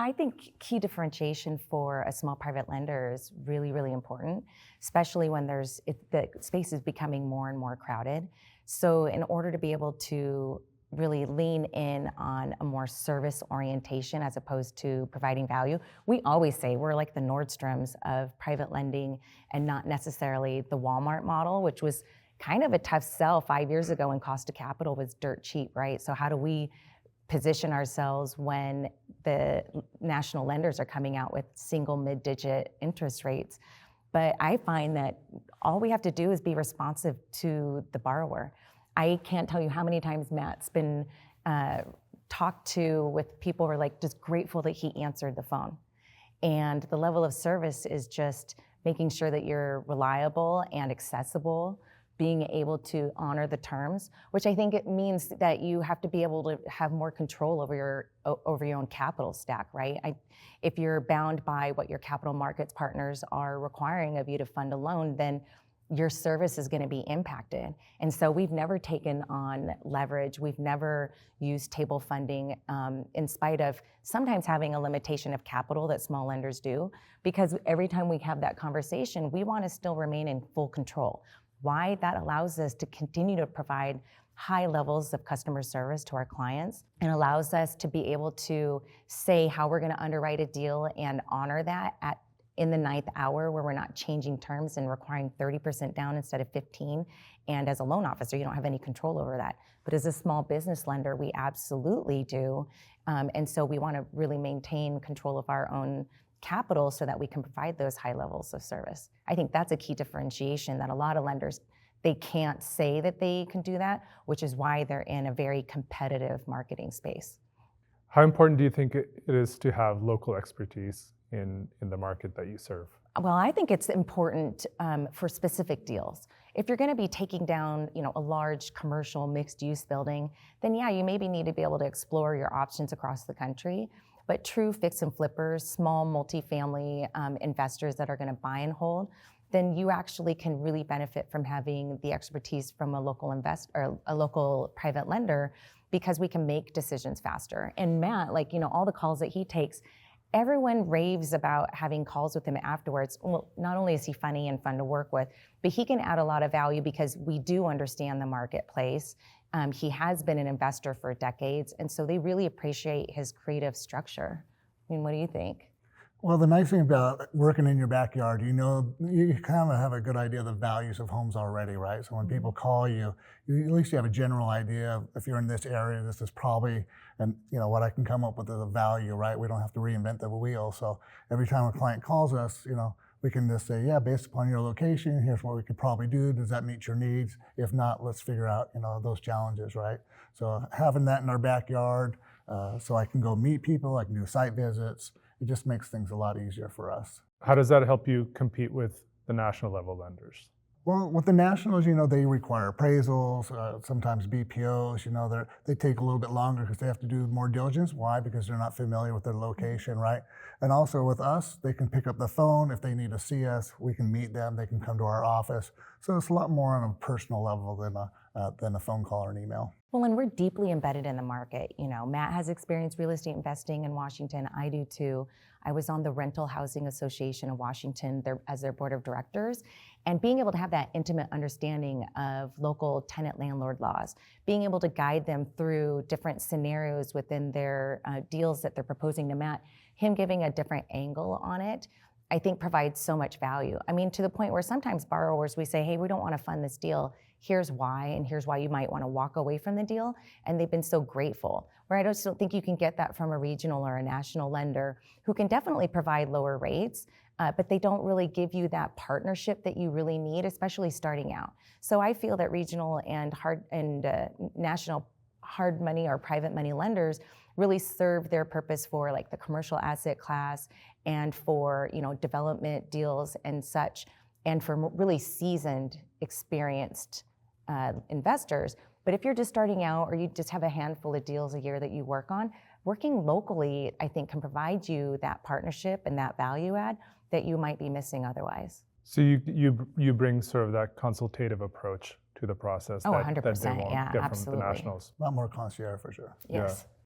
I think key differentiation for a small private lender is really, really important, especially when the space is becoming more and more crowded. So in order to be able to really lean in on a more service orientation as opposed to providing value, we always say we're like the Nordstroms of private lending and not necessarily the Walmart model, which was kind of a tough sell 5 years ago when cost of capital was dirt cheap, right? So how do we position ourselves when the national lenders are coming out with single mid-digit interest rates? But I find that all we have to do is be responsive to the borrower. I can't tell you how many times Matt's been talked to with people who are like just grateful that he answered the phone. And the level of service is just making sure that you're reliable and accessible, being able to honor the terms, which I think it means that you have to be able to have more control over your own capital stack, right? If you're bound by what your capital markets partners are requiring of you to fund a loan, then your service is going to be impacted. And so we've never taken on leverage. We've never used table funding in spite of sometimes having a limitation of capital that small lenders do, because every time we have that conversation, we want to still remain in full control. Why? That allows us to continue to provide high levels of customer service to our clients and allows us to be able to say how we're going to underwrite a deal and honor that in the ninth hour, where we're not changing terms and requiring 30% down instead of 15. And as a loan officer, you don't have any control over that. But as a small business lender, we absolutely do. And so we want to really maintain control of our own capital so that we can provide those high levels of service. I think that's a key differentiation that a lot of lenders, they can't say that they can do that, which is why they're in a very competitive marketing space. How important do you think it is to have local expertise in the market that you serve? Well, I think it's important for specific deals. If you're going to be taking down, a large commercial mixed-use building, then yeah, you maybe need to be able to explore your options across the country. But true fix and flippers, small multifamily investors that are going to buy and hold, then you actually can really benefit from having the expertise from a local investor or a local private lender, because we can make decisions faster. And Matt, all the calls that he takes, everyone raves about having calls with him afterwards. Well, not only is he funny and fun to work with, but he can add a lot of value because we do understand the marketplace. He has been an investor for decades, and so they really appreciate his creative structure. I mean, what do you think? Well, the nice thing about working in your backyard, you kind of have a good idea of the values of homes already, right? So when people call you, at least you have a general idea of, if you're in this area, this is probably, and what I can come up with as a value, right? We don't have to reinvent the wheel. So every time a client calls us, we can just say, yeah, based upon your location, here's what we could probably do. Does that meet your needs? If not, let's figure out, those challenges, right? So having that in our backyard, so I can go meet people, I can do site visits. It just makes things a lot easier for us. How does that help you compete with the national level lenders? Well, with the nationals, they require appraisals, sometimes BPOs, they take a little bit longer because they have to do more diligence. Why? Because they're not familiar with their location, right? And also with us, they can pick up the phone. If they need to see us, we can meet them. They can come to our office. So it's a lot more on a personal level than a phone call or an email. Well, and we're deeply embedded in the market. Matt has experienced real estate investing in Washington. I do too. I was on the Rental Housing Association of Washington as their board of directors. And being able to have that intimate understanding of local tenant landlord laws, being able to guide them through different scenarios within their deals that they're proposing to Matt, him giving a different angle on it, I think provides so much value. I mean, to the point where sometimes borrowers, we say, hey, we don't want to fund this deal. Here's why, and here's why you might want to walk away from the deal. And they've been so grateful. Where I just don't think you can get that from a regional or a national lender who can definitely provide lower rates, but they don't really give you that partnership that you really need, especially starting out. So I feel that regional and national hard money or private money lenders really serve their purpose for the commercial asset class and for development deals and such, and for really seasoned, experienced investors. But if you're just starting out or you just have a handful of deals a year that you work on, working locally, I think, can provide you that partnership and that value add that you might be missing otherwise. So you bring sort of that consultative approach to the process. Oh, that 100%, they won't yeah, get absolutely. from the nationals. A lot more concierge for sure. Yes. Yeah.